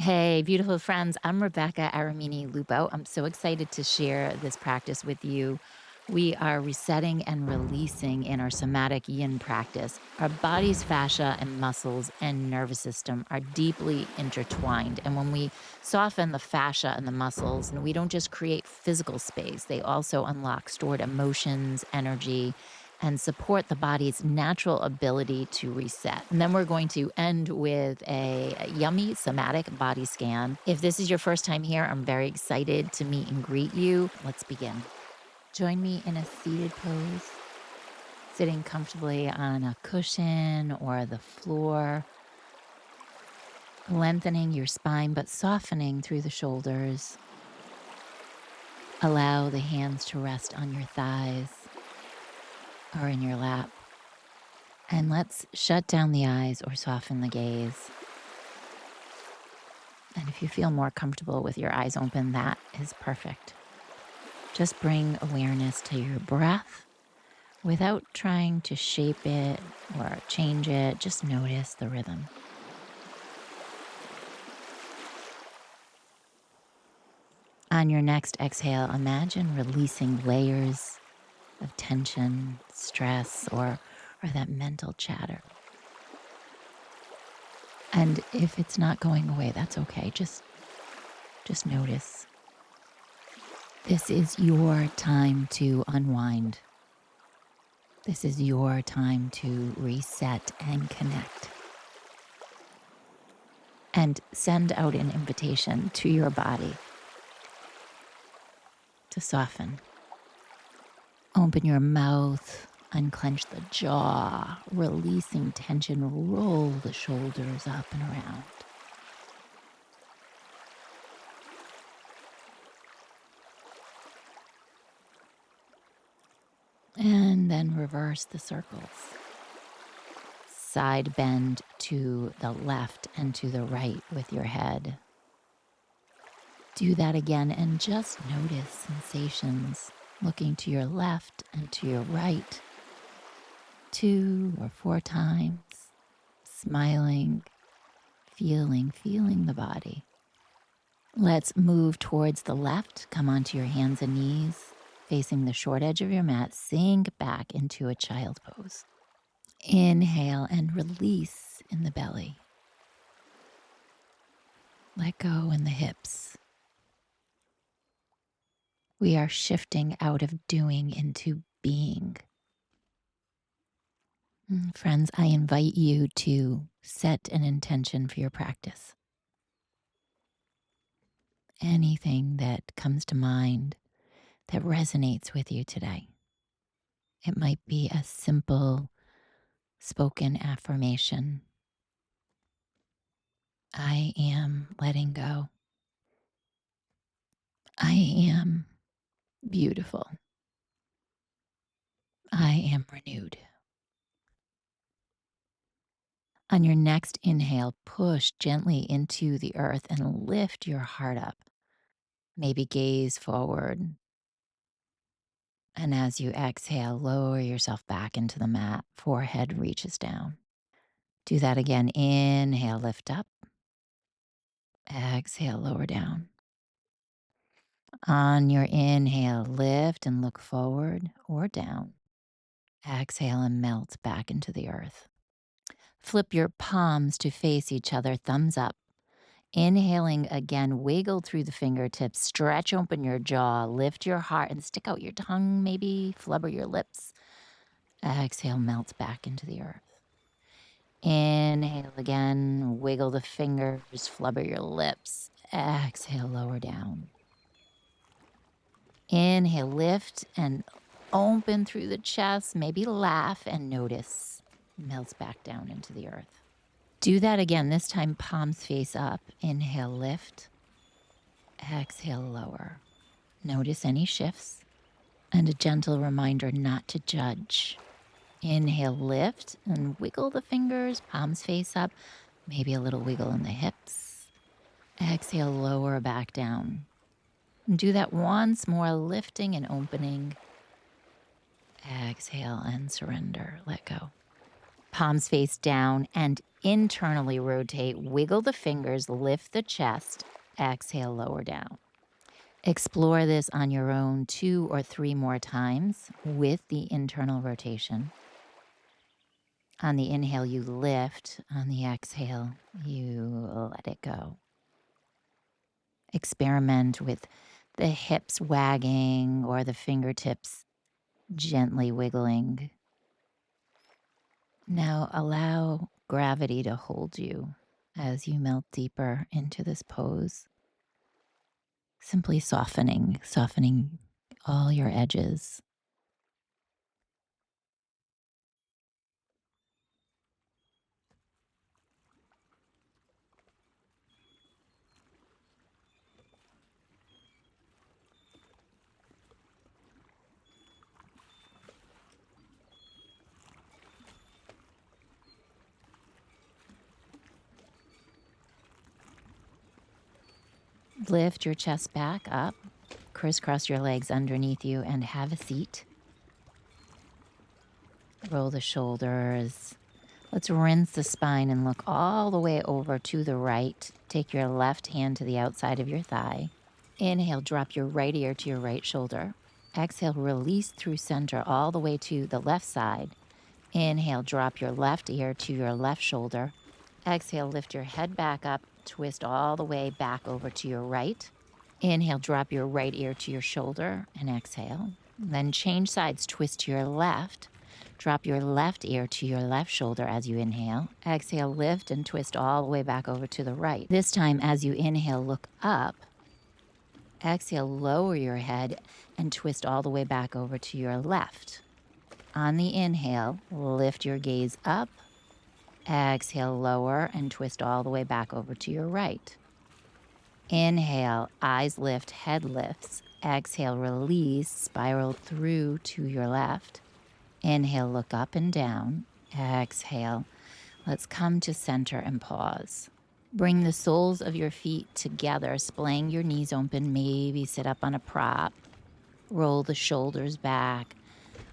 Hey, beautiful friends. I'm Rebecca Aramini Lupo. I'm so excited to share this practice with you. We are resetting and releasing in our somatic yin practice. Our body's fascia and muscles and nervous system are deeply intertwined. And when we soften the fascia and the muscles, and we don't just create physical space, they also unlock stored emotions, energy, and support the body's natural ability to reset. And then we're going to end with a yummy somatic body scan. If this is your first time here, I'm very excited to meet and greet you. Let's begin. Join me in a seated pose, sitting comfortably on a cushion or the floor, lengthening your spine but softening through the shoulders. Allow the hands to rest on your thighs or in your lap. And let's shut down the eyes or soften the gaze. And if you feel more comfortable with your eyes open, that is perfect. Just bring awareness to your breath without trying to shape it or change it. Just notice the rhythm. On your next exhale, imagine releasing layers of tension, stress, or that mental chatter. And if it's not going away, that's okay. Just notice. This is your time to unwind. This is your time to reset and connect. And send out an invitation to your body to soften. Open your mouth, unclench the jaw, releasing tension, roll the shoulders up and around. And then reverse the circles. Side bend to the left and to the right with your head. Do that again and just notice sensations looking to your left and to your right 2 or 4 times, smiling, feeling the body. Let's move towards the left. Come onto your hands and knees, facing the short edge of your mat. Sink back into a child pose. Inhale and release in the belly. Let go in the hips. We are shifting out of doing into being. Friends, I invite you to set an intention for your practice. Anything that comes to mind that resonates with you today. It might be a simple spoken affirmation. I am letting go. I am beautiful. I am renewed. On your next inhale, push gently into the earth and lift your heart up. Maybe gaze forward. And as you exhale, lower yourself back into the mat. Forehead reaches down. Do that again. Inhale, lift up. Exhale, lower down. On your inhale, lift and look forward or down. Exhale and melt back into the earth. Flip your palms to face each other, thumbs up. Inhaling again, wiggle through the fingertips, stretch open your jaw, lift your heart and stick out your tongue, maybe flubber your lips. Exhale, melt back into the earth. Inhale again, wiggle the fingers, flubber your lips. Exhale, lower down. Inhale, lift and open through the chest, maybe laugh and notice. Melts back down into the earth. Do that again, this time palms face up. Inhale, lift. Exhale, lower. Notice any shifts and a gentle reminder not to judge. Inhale, lift and wiggle the fingers, palms face up, maybe a little wiggle in the hips. Exhale, lower back down. And do that once more, lifting and opening. Exhale and surrender, let go. Palms face down and internally rotate. Wiggle the fingers, lift the chest. Exhale, lower down. Explore this on your own 2 or 3 more times with the internal rotation. On the inhale, you lift. On the exhale, you let it go. Experiment with the hips wagging or the fingertips gently wiggling. Now allow gravity to hold you as you melt deeper into this pose. Simply softening all your edges. Lift your chest back up, crisscross your legs underneath you, and have a seat. Roll the shoulders. Let's rinse the spine and look all the way over to the right. Take your left hand to the outside of your thigh. Inhale, drop your right ear to your right shoulder. Exhale, release through center all the way to the left side. Inhale, drop your left ear to your left shoulder. Exhale, lift your head back up, twist all the way back over to your right. Inhale, drop your right ear to your shoulder and exhale. Then change sides, twist to your left. Drop your left ear to your left shoulder as you inhale. Exhale, lift and twist all the way back over to the right. This time, as you inhale, look up. Exhale, lower your head and twist all the way back over to your left. On the inhale, lift your gaze up. Exhale, lower and twist all the way back over to your right. Inhale, eyes lift, head lifts. Exhale, release, spiral through to your left. Inhale, look up and down. Exhale. Let's come to center and pause. Bring the soles of your feet together, splaying your knees open. Maybe sit up on a prop. Roll the shoulders back.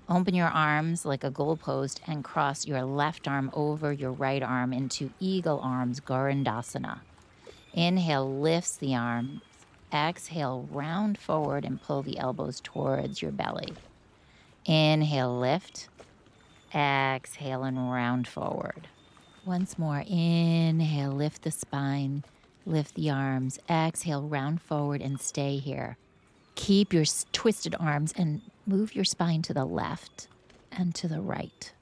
Open your arms like a goalpost and cross your left arm over your right arm into eagle arms, Garandasana. Inhale, lifts the arms. Exhale, round forward and pull the elbows towards your belly. Inhale, lift. Exhale and round forward. Once more, inhale, lift the spine, lift the arms. Exhale, round forward and stay here. Keep your twisted arms and move your spine to the left and to the right.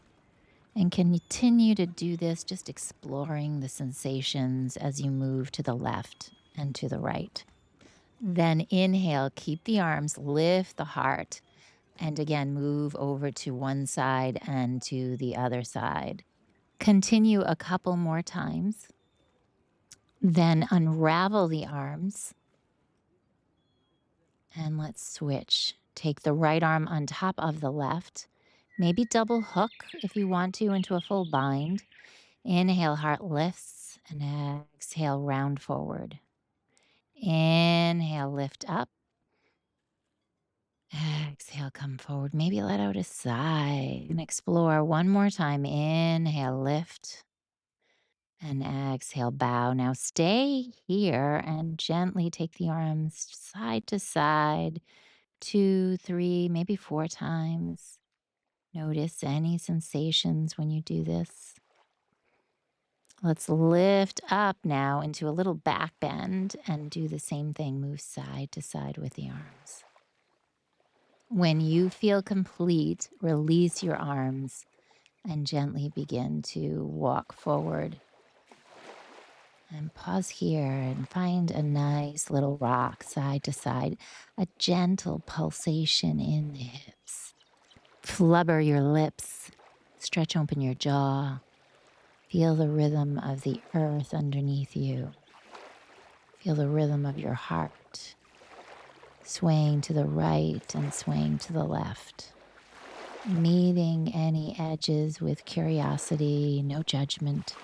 And continue to do this, just exploring the sensations as you move to the left and to the right. Then inhale, keep the arms, lift the heart, and again, move over to one side and to the other side. Continue a couple more times. Then unravel the arms. And let's switch. Take the right arm on top of the left. Maybe double hook if you want to into a full bind. Inhale, heart lifts, and exhale, round forward. Inhale, lift up. Exhale, come forward. Maybe let out a sigh and explore one more time. Inhale, lift. And exhale, bow. Now stay here and gently take the arms side to side, 2, 3, maybe 4 times. Notice any sensations when you do this. Let's lift up now into a little back bend and do the same thing. Move side to side with the arms. When you feel complete, release your arms and gently begin to walk forward. And pause here and find a nice little rock side to side, a gentle pulsation in the hips. Flubber your lips, stretch open your jaw. Feel the rhythm of the earth underneath you. Feel the rhythm of your heart, swaying to the right and swaying to the left. Meeting any edges with curiosity, no judgment.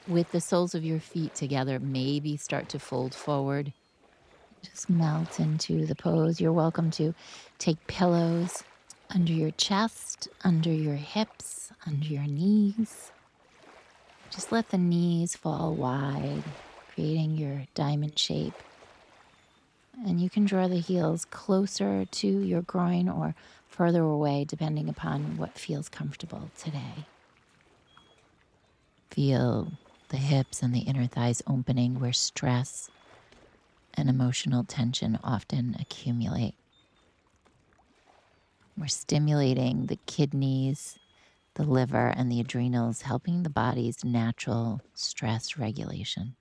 With the soles of your feet together, maybe start to fold forward. Just melt into the pose. You're welcome to take pillows under your chest, under your hips, under your knees. Just let the knees fall wide, creating your diamond shape. And you can draw the heels closer to your groin or further away, depending upon what feels comfortable today. Feel the hips and the inner thighs opening where stress and emotional tension often accumulate. We're stimulating the kidneys, the liver, and the adrenals, helping the body's natural stress regulation.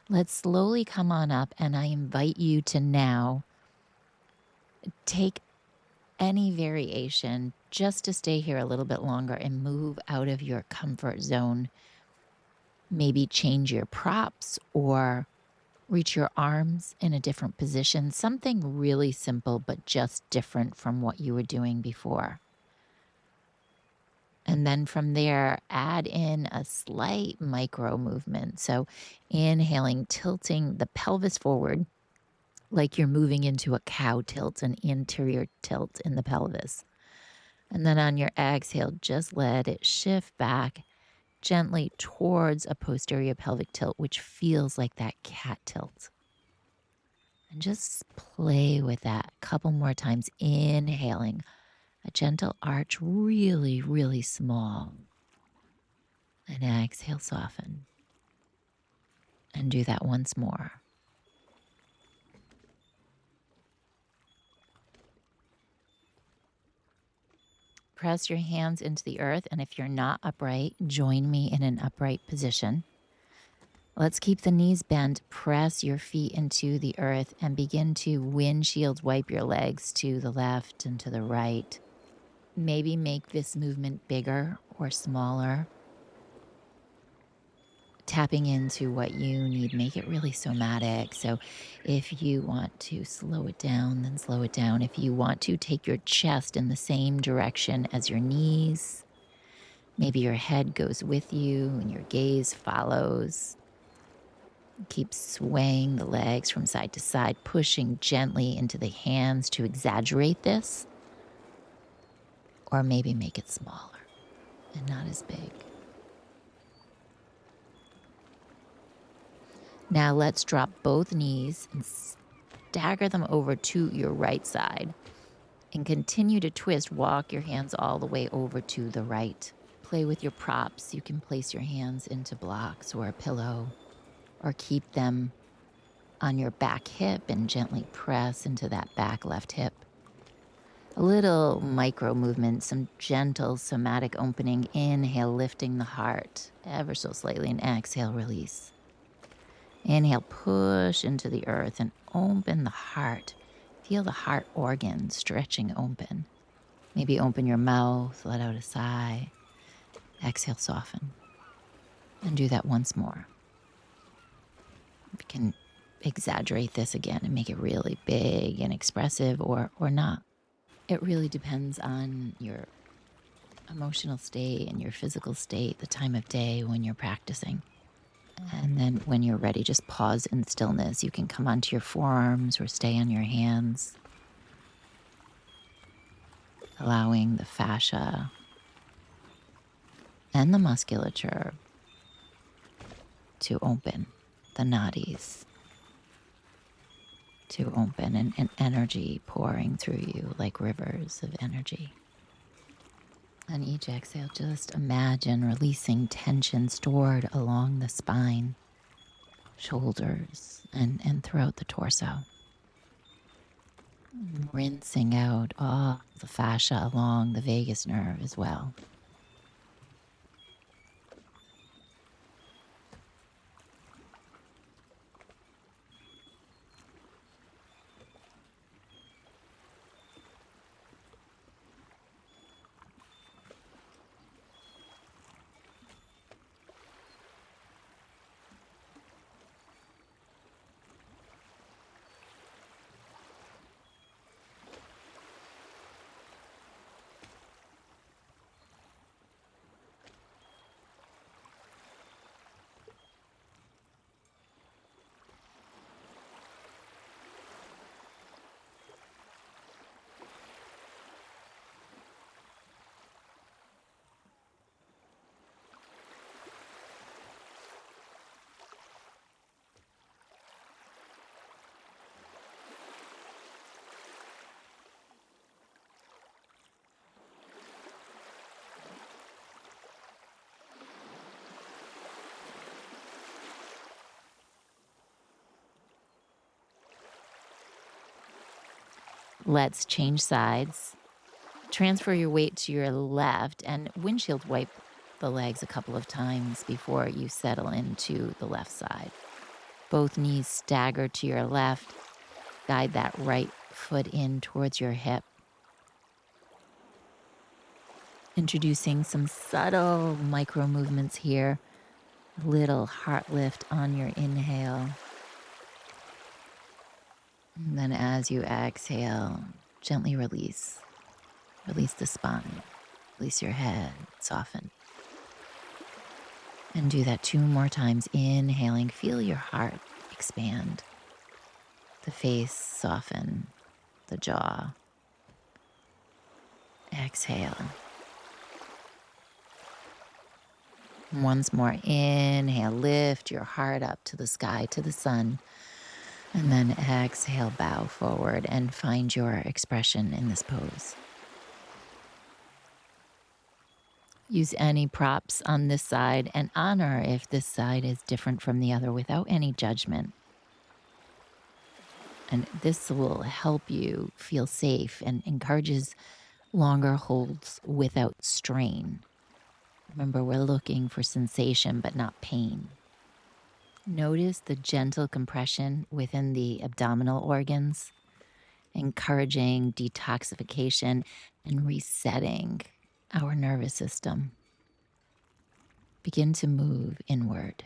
Let's slowly come on up, and I invite you to now take any variation just to stay here a little bit longer and move out of your comfort zone. Maybe change your props or reach your arms in a different position. Something really simple, but just different from what you were doing before. And then from there, add in a slight micro movement. So inhaling, tilting the pelvis forward like you're moving into a cow tilt, an anterior tilt in the pelvis. And then on your exhale, just let it shift back gently towards a posterior pelvic tilt, which feels like that cat tilt. And just play with that a couple more times, inhaling a gentle arch, really, really small. And exhale, soften. And do that once more. Press your hands into the earth, and if you're not upright, join me in an upright position. Let's keep the knees bent. Press your feet into the earth and begin to windshield wipe your legs to the left and to the right. Maybe make this movement bigger or smaller. Tapping into what you need, make it really somatic. So if you want to slow it down, then slow it down. If you want to take your chest in the same direction as your knees, maybe your head goes with you and your gaze follows. Keep swaying the legs from side to side, pushing gently into the hands to exaggerate this, or maybe make it smaller and not as big. Now let's drop both knees and stagger them over to your right side and continue to twist. Walk your hands all the way over to the right. Play with your props. You can place your hands into blocks or a pillow, or keep them on your back hip and gently press into that back left hip. A little micro movement, some gentle somatic opening. Inhale, lifting the heart ever so slightly, and exhale, release. Inhale, push into the earth and open the heart. Feel the heart organ stretching open. Maybe open your mouth, let out a sigh. Exhale, soften. And do that once more. You can exaggerate this again and make it really big and expressive, or not. It really depends on your emotional state and your physical state, the time of day when you're practicing. And then when you're ready, just pause in stillness. You can come onto your forearms or stay on your hands, allowing the fascia and the musculature to open, the nadis. to open and energy pouring through you like rivers of energy. On each exhale, just imagine releasing tension stored along the spine, shoulders, and throughout the torso. Rinsing out all the fascia along the vagus nerve as well. Let's change sides. Transfer your weight to your left and windshield wipe the legs a couple of times before you settle into the left side. Both knees stagger to your left. Guide that right foot in towards your hip. Introducing some subtle micro movements here. A little heart lift on your inhale. And then as you exhale, gently release. Release the spine. Release your head. Soften. And do that 2 more times. Inhaling, feel your heart expand. The face soften. The jaw. Exhale. Once more, inhale, lift your heart up to the sky, to the sun. And then exhale, bow forward and find your expression in this pose. Use any props on this side and honor if this side is different from the other without any judgment. And this will help you feel safe and encourages longer holds without strain. Remember, we're looking for sensation, but not pain. Notice the gentle compression within the abdominal organs, encouraging detoxification and resetting our nervous system. Begin to move inward.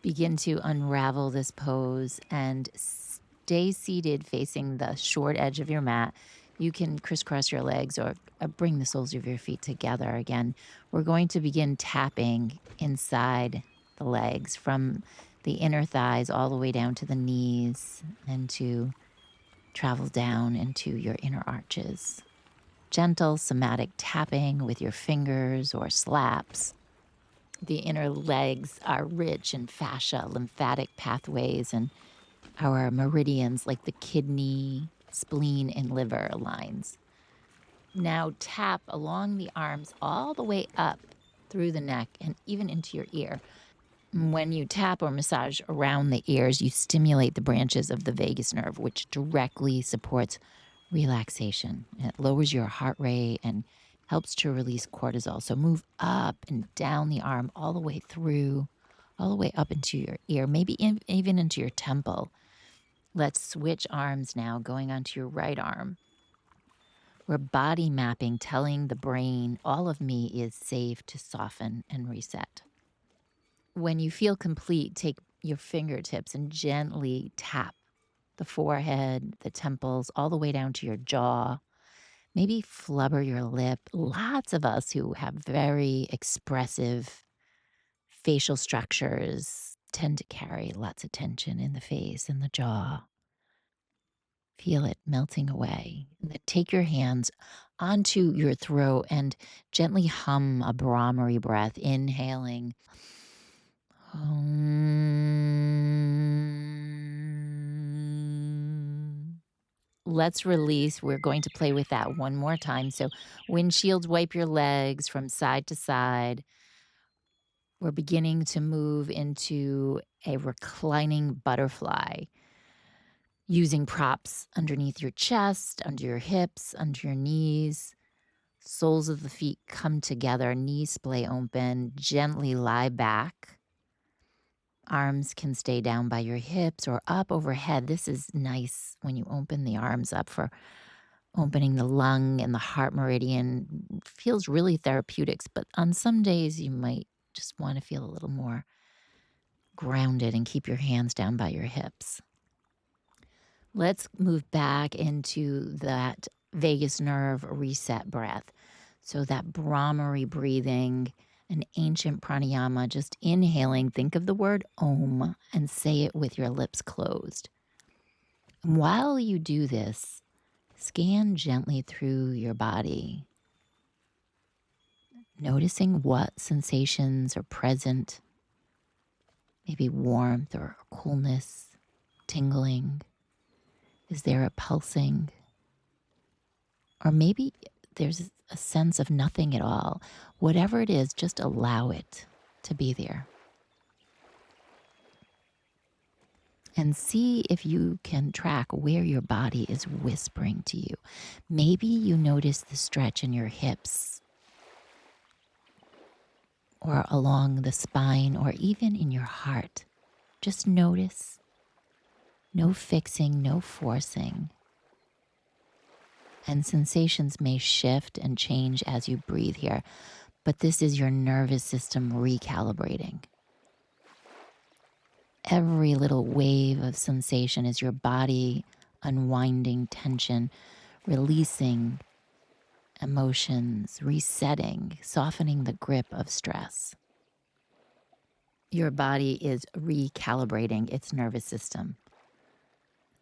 Begin to unravel this pose and stay seated facing the short edge of your mat. You can crisscross your legs or bring the soles of your feet together again. We're going to begin tapping inside the legs from the inner thighs all the way down to the knees and to travel down into your inner arches. Gentle somatic tapping with your fingers or slaps. The inner legs are rich in fascia, lymphatic pathways, and our meridians like the kidney, spleen, and liver lines. Now tap along the arms all the way up through the neck, and even into your ear. When you tap or massage around the ears, you stimulate the branches of the vagus nerve, which directly supports relaxation. It lowers your heart rate and helps to release cortisol. So move up and down the arm all the way through, all the way up into your ear, maybe even into your temple. Let's switch arms now, going onto your right arm. We're body mapping, telling the brain all of me is safe to soften and reset. When you feel complete, take your fingertips and gently tap the forehead, the temples, all the way down to your jaw. Maybe flubber your lip. Lots of us who have very expressive facial structures tend to carry lots of tension in the face and the jaw. Feel it melting away. And then take your hands onto your throat and gently hum a Brahmari breath, inhaling. Let's release. We're going to play with that one more time. So windshields, wipe your legs from side to side. We're beginning to move into a reclining butterfly, using props underneath your chest, under your hips, under your knees. Soles of the feet come together, knees splay open, gently lie back. Arms can stay down by your hips or up overhead. This is nice when you open the arms up for opening the lung and the heart meridian. Feels really therapeutic, but on some days you might just want to feel a little more grounded and keep your hands down by your hips. Let's move back into that vagus nerve reset breath. So that Brahmari breathing, an ancient pranayama, just inhaling, think of the word Om and say it with your lips closed. And while you do this, scan gently through your body, noticing what sensations are present, maybe warmth or coolness, tingling. Is there a pulsing? Or maybe there's a sense of nothing at all. Whatever it is, just allow it to be there. And see if you can track where your body is whispering to you. Maybe you notice the stretch in your hips or along the spine or even in your heart. Just notice. No fixing, no forcing. And sensations may shift and change as you breathe here, but this is your nervous system recalibrating. Every little wave of sensation is your body unwinding tension, releasing emotions, resetting, softening the grip of stress. Your body is recalibrating its nervous system.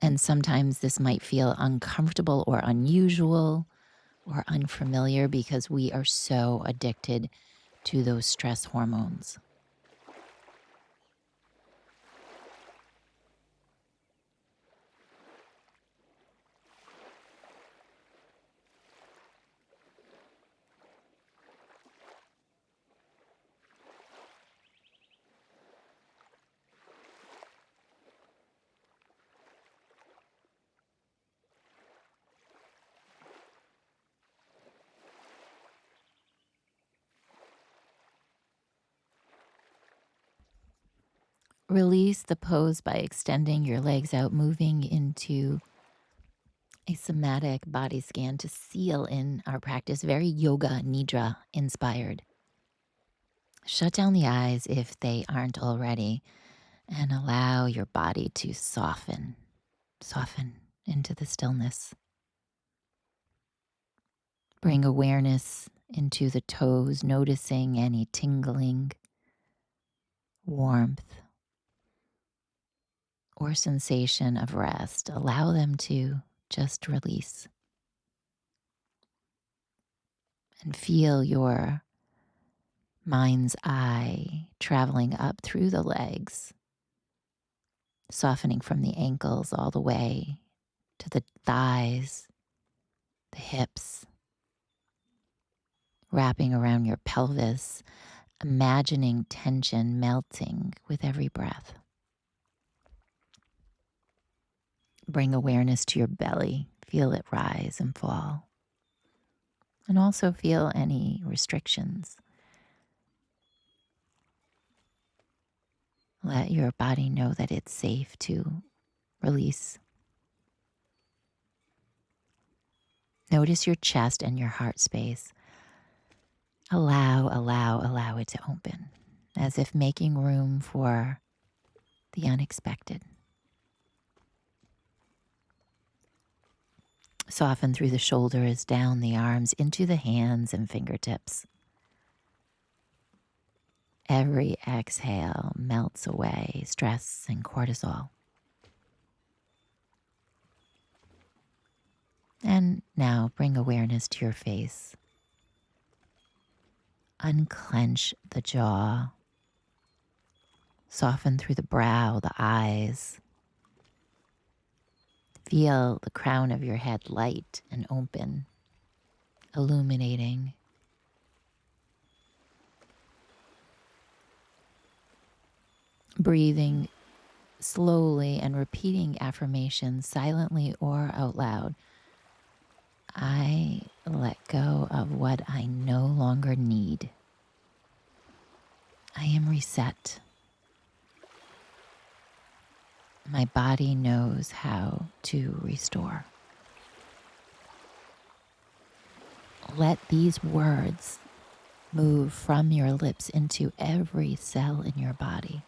And sometimes this might feel uncomfortable or unusual or unfamiliar because we are so addicted to those stress hormones. Release the pose by extending your legs out, moving into a somatic body scan to seal in our practice, very yoga nidra inspired. Shut down the eyes if they aren't already, and allow your body to soften into the stillness. Bring awareness into the toes, noticing any tingling, warmth, or sensation of rest. Allow them to just release. And feel your mind's eye traveling up through the legs, softening from the ankles all the way to the thighs, the hips, wrapping around your pelvis. imagining tension melting with every breath. Bring awareness to your belly. Feel it rise and fall. And also feel any restrictions. Let your body know that it's safe to release. Notice your chest and your heart space. Allow it to open, as if making room for the unexpected. Soften through the shoulders, down the arms, into the hands and fingertips. Every exhale melts away stress and cortisol. And now bring awareness to your face. Unclench the jaw. Soften through the brow, the eyes. Feel the crown of your head light and open, illuminating. Breathing slowly and repeating affirmations silently or out loud. I let go of what I no longer need. I am reset. My body knows how to restore. Let these words move from your lips into every cell in your body.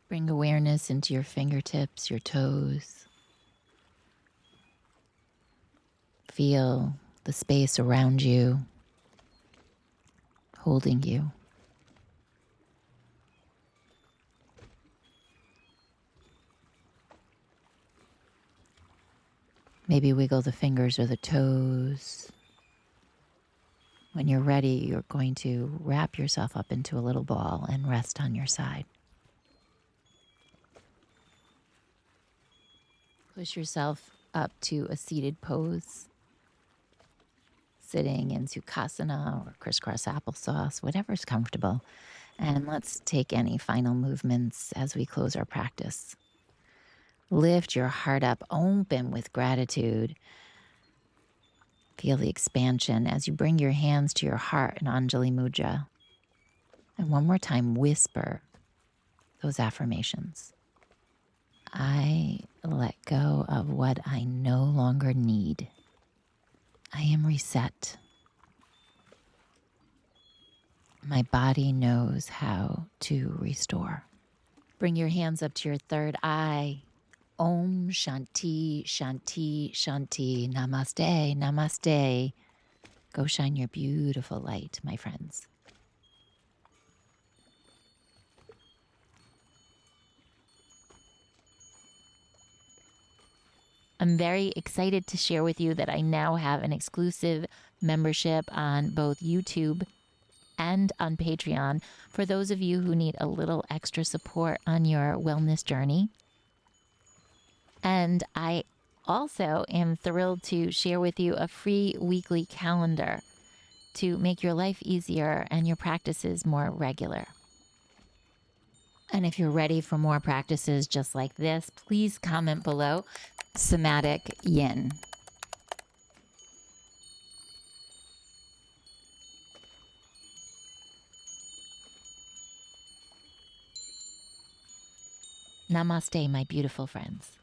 Bring awareness into your fingertips, your toes. Feel the space around you, holding you. Maybe wiggle the fingers or the toes. When you're ready, you're going to wrap yourself up into a little ball and rest on your side. Push yourself up to a seated pose, sitting in Sukhasana or crisscross applesauce, whatever's comfortable. And let's take any final movements as we close our practice. Lift your heart up, open with gratitude. Feel the expansion as you bring your hands to your heart in Anjali Mudra. And one more time, whisper those affirmations. I let go of what I no longer need. I am reset. My body knows how to restore. Bring your hands up to your third eye. Om Shanti, Shanti, Shanti. Namaste, Namaste. Go shine your beautiful light, my friends. I'm very excited to share with you that I now have an exclusive membership on both YouTube and on Patreon for those of you who need a little extra support on your wellness journey. And I also am thrilled to share with you a free weekly calendar to make your life easier and your practices more regular. And if you're ready for more practices just like this, please comment below. Somatic Yin. Namaste, my beautiful friends.